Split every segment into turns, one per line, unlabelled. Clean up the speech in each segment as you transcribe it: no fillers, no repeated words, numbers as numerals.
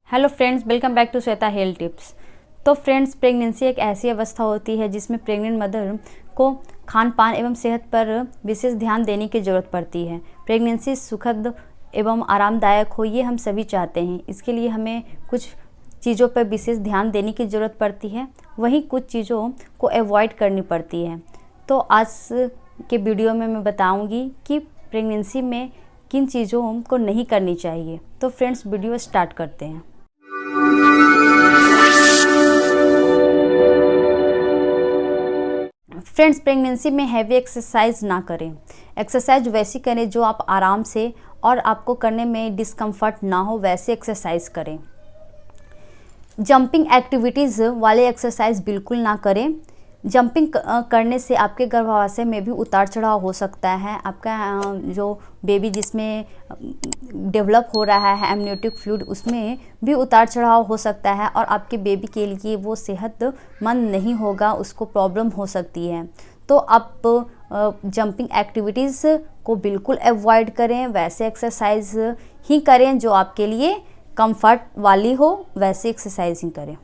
Hello friends, welcome back to Shweta health tips. तो friends, pregnancy एक ऐसी अवस्था होती है जिसमें प्रेग्नेंट मदर को खान पान एवं सेहत पर विशेष ध्यान देने की ज़रूरत पड़ती है। प्रेगनेंसी सुखद एवं आरामदायक हो, ये हम सभी चाहते हैं। इसके लिए हमें कुछ चीज़ों पर विशेष ध्यान देने की ज़रूरत पड़ती है, वहीं कुछ चीज़ों को अवॉइड करनी पड़ती है। तो आज के वीडियो में मैं बताऊँगी कि प्रेगनेंसी में किन चीज़ों को नहीं करनी चाहिए। तो फ्रेंड्स, वीडियो स्टार्ट करते हैं। फ्रेंड्स, प्रेगनेंसी में हैवी एक्सरसाइज ना करें। एक्सरसाइज वैसी करें जो आप आराम से और आपको करने में डिस्कम्फर्ट ना हो, वैसे एक्सरसाइज करें। जंपिंग एक्टिविटीज़ वाले एक्सरसाइज बिल्कुल ना करें। जंपिंग करने से आपके गर्भाशय में भी उतार चढ़ाव हो सकता है। आपका जो बेबी जिसमें डेवलप हो रहा है एमनियोटिक फ्लूइड, उसमें भी उतार चढ़ाव हो सकता है और आपके बेबी के लिए वो सेहतमंद नहीं होगा, उसको प्रॉब्लम हो सकती है। तो आप जंपिंग एक्टिविटीज़ को बिल्कुल अवॉइड करें। वैसे एक्सरसाइज ही करें जो आपके लिए कंफर्ट वाली हो, वैसे एक्सरसाइज ही करें।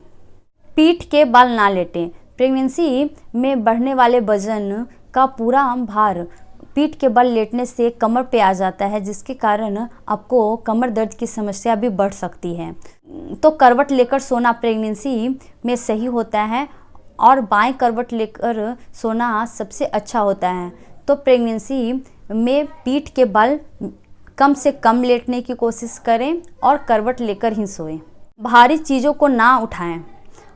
पीठ के बल ना लेटें। प्रेगनेंसी में बढ़ने वाले वजन का पूरा भार पीठ के बल लेटने से कमर पे आ जाता है, जिसके कारण आपको कमर दर्द की समस्या भी बढ़ सकती है। तो करवट लेकर सोना प्रेगनेंसी में सही होता है और बाएं करवट लेकर सोना सबसे अच्छा होता है। तो प्रेगनेंसी में पीठ के बल कम से कम लेटने की कोशिश करें और करवट लेकर ही सोएं। भारी चीज़ों को ना उठाएं।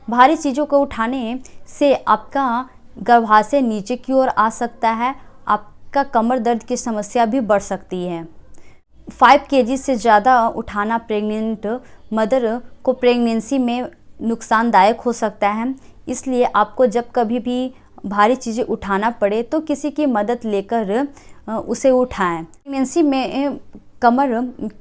भारी चीज़ों को उठाने से आपका गर्भाशय नीचे की ओर आ सकता है, आपका कमर दर्द की समस्या भी बढ़ सकती है। 5 kg से ज़्यादा उठाना प्रेग्नेंट मदर को प्रेगनेंसी में नुकसानदायक हो सकता है। इसलिए आपको जब कभी भी भारी चीज़ें उठाना पड़े तो किसी की मदद लेकर उसे उठाएं। प्रेगनेंसी में कमर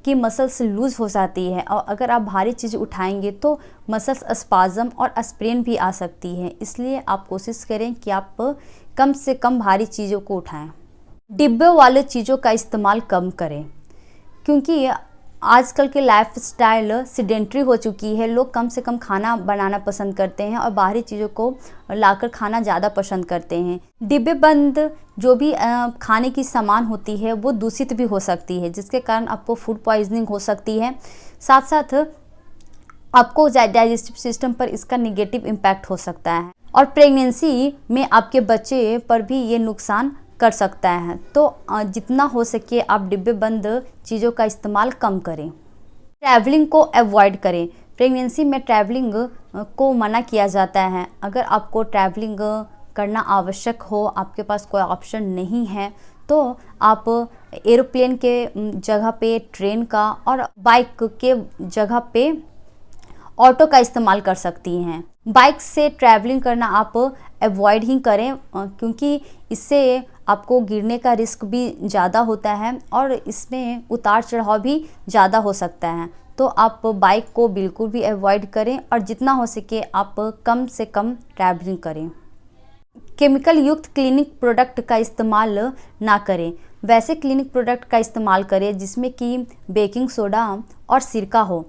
की मसल्स लूज़ हो जाती है और अगर आप भारी चीज़ उठाएंगे तो मसल्स स्पाज़म और स्प्रेन भी आ सकती है। इसलिए आप कोशिश करें कि आप कम से कम भारी चीज़ों को उठाएं। डिब्बे वाले चीज़ों का इस्तेमाल कम करें, क्योंकि आजकल के लाइफस्टाइल सीडेंट्री हो चुकी है। लोग कम से कम खाना बनाना पसंद करते हैं और बाहरी चीज़ों को लाकर खाना ज़्यादा पसंद करते हैं। डिब्बे बंद जो भी खाने की सामान होती है वो दूषित भी हो सकती है, जिसके कारण आपको फूड पॉइजनिंग हो सकती है। साथ साथ आपको डाइजेस्टिव सिस्टम पर इसका निगेटिव इम्पैक्ट हो सकता है और प्रेगनेंसी में आपके बच्चे पर भी ये नुकसान कर सकता है। तो जितना हो सके आप डिब्बे बंद चीज़ों का इस्तेमाल कम करें। ट्रैवलिंग को अवॉइड करें। प्रेगनेंसी में ट्रैवलिंग को मना किया जाता है। अगर आपको ट्रैवलिंग करना आवश्यक हो, आपके पास कोई ऑप्शन नहीं है, तो आप एरोप्लेन के जगह पे ट्रेन का और बाइक के जगह पे ऑटो का इस्तेमाल कर सकती हैं। बाइक से ट्रैवलिंग करना आप अवॉइड ही करें, क्योंकि इससे आपको गिरने का रिस्क भी ज़्यादा होता है और इसमें उतार चढ़ाव भी ज़्यादा हो सकता है। तो आप बाइक को बिल्कुल भी अवॉइड करें और जितना हो सके आप कम से कम ट्रैवलिंग करें। केमिकल युक्त क्लिनिक प्रोडक्ट का इस्तेमाल ना करें। वैसे क्लिनिक प्रोडक्ट का इस्तेमाल करें जिसमें कि बेकिंग सोडा और सिरका हो।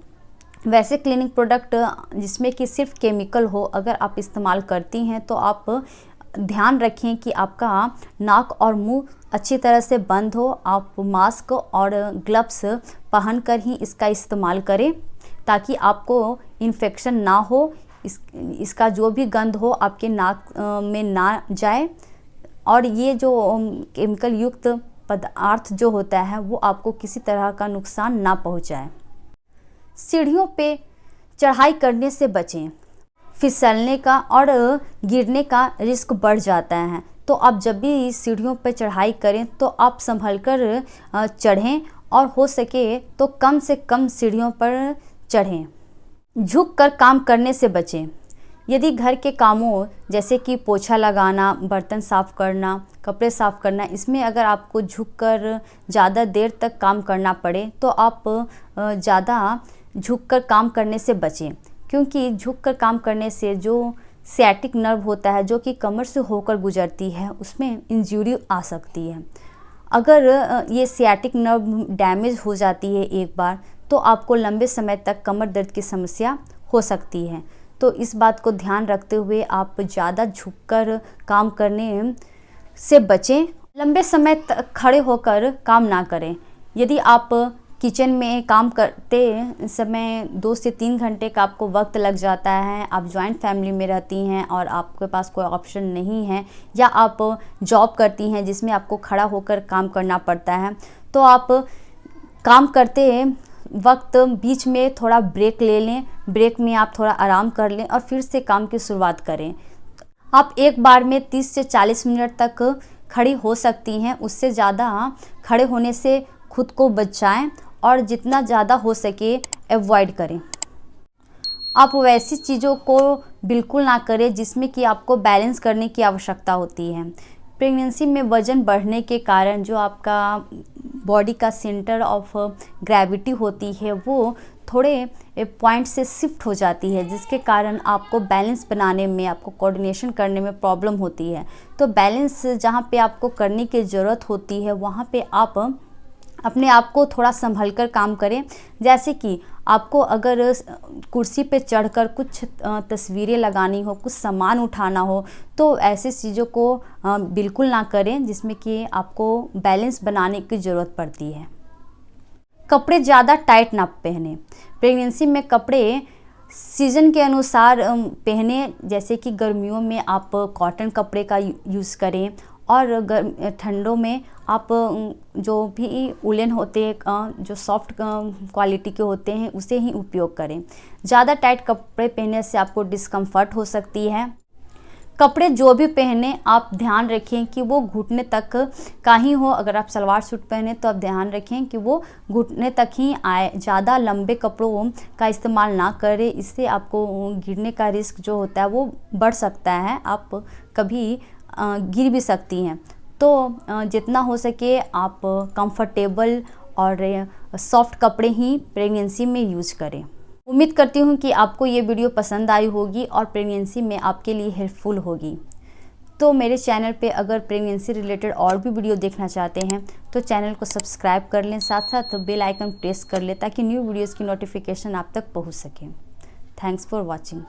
वैसे क्लिनिक प्रोडक्ट जिसमें कि सिर्फ केमिकल हो, अगर आप इस्तेमाल करती हैं तो आप ध्यान रखें कि आपका नाक और मुंह अच्छी तरह से बंद हो। आप मास्क और ग्लव्स पहनकर ही इसका इस्तेमाल करें ताकि आपको इन्फेक्शन ना हो, इसका जो भी गंध हो आपके नाक में ना जाए और ये जो केमिकल युक्त पदार्थ जो होता है वो आपको किसी तरह का नुकसान ना पहुंचाए। सीढ़ियों पे चढ़ाई करने से बचें। फिसलने का और गिरने का रिस्क बढ़ जाता है। तो आप जब भी सीढ़ियों पर चढ़ाई करें तो आप संभलकर चढ़ें और हो सके तो कम से कम सीढ़ियों पर चढ़ें। झुककर काम करने से बचें। यदि घर के कामों जैसे कि पोछा लगाना, बर्तन साफ़ करना, कपड़े साफ़ करना, इसमें अगर आपको झुककर ज़्यादा देर तक काम करना पड़े तो आप ज़्यादा झुककर काम करने से बचें, क्योंकि झुककर काम करने से जो सियाटिक नर्व होता है जो कि कमर से होकर गुजरती है, उसमें इंजरी आ सकती है। अगर ये सियाटिक नर्व डैमेज हो जाती है एक बार तो आपको लंबे समय तक कमर दर्द की समस्या हो सकती है। तो इस बात को ध्यान रखते हुए आप ज़्यादा झुककर काम करने से बचें। लंबे समय तक खड़े होकर काम ना करें। यदि आप किचन में काम करते समय 2 से 3 घंटे का आपको वक्त लग जाता है, आप जॉइंट फैमिली में रहती हैं और आपके पास कोई ऑप्शन नहीं है, या आप जॉब करती हैं जिसमें आपको खड़ा होकर काम करना पड़ता है, तो आप काम करते वक्त बीच में थोड़ा ब्रेक ले लें। ब्रेक में आप थोड़ा आराम कर लें और फिर से काम की शुरुआत करें। आप एक बार में 30 से 40 मिनट तक खड़ी हो सकती हैं। उससे ज़्यादा खड़े होने से खुद को बचाएं और जितना ज़्यादा हो सके अवॉइड करें। आप वैसी चीज़ों को बिल्कुल ना करें जिसमें कि आपको बैलेंस करने की आवश्यकता होती है। प्रेगनेंसी में वज़न बढ़ने के कारण जो आपका बॉडी का सेंटर ऑफ ग्रेविटी होती है वो थोड़े पॉइंट से शिफ्ट हो जाती है, जिसके कारण आपको बैलेंस बनाने में, आपको कोऑर्डिनेशन करने में प्रॉब्लम होती है। तो बैलेंस जहाँ पे आपको करने की ज़रूरत होती है वहाँ पे आप अपने आप को थोड़ा संभल कर काम करें। जैसे कि आपको अगर कुर्सी पे चढ़कर कुछ तस्वीरें लगानी हो, कुछ सामान उठाना हो, तो ऐसी चीज़ों को बिल्कुल ना करें जिसमें कि आपको बैलेंस बनाने की ज़रूरत पड़ती है। कपड़े ज़्यादा टाइट ना पहने। प्रेगनेंसी में कपड़े सीज़न के अनुसार पहने। जैसे कि गर्मियों में आप कॉटन कपड़े का यूज़ करें और ठंडों में आप जो भी उलन होते हैं, जो सॉफ्ट क्वालिटी के होते हैं, उसे ही उपयोग करें। ज़्यादा टाइट कपड़े पहनने से आपको डिस्कम्फर्ट हो सकती है। कपड़े जो भी पहने आप ध्यान रखें कि वो घुटने तक का ही हो। अगर आप सलवार सूट पहने तो आप ध्यान रखें कि वो घुटने तक ही आए। ज़्यादा लंबे कपड़ों का इस्तेमाल ना करें, इससे आपको गिरने का रिस्क जो होता है वो बढ़ सकता है। आप कभी गिर भी सकती हैं। तो जितना हो सके आप कंफर्टेबल और सॉफ्ट कपड़े ही प्रेगनेंसी में यूज़ करें। उम्मीद करती हूँ कि आपको ये वीडियो पसंद आई होगी और प्रेगनेंसी में आपके लिए हेल्पफुल होगी। तो मेरे चैनल पे अगर प्रेगनेंसी रिलेटेड और भी वीडियो देखना चाहते हैं तो चैनल को सब्सक्राइब कर लें, साथ साथ बेल आइकन प्रेस कर लें ताकि न्यू वीडियोज़ की नोटिफिकेशन आप तक पहुँच सके। Thanks for watching.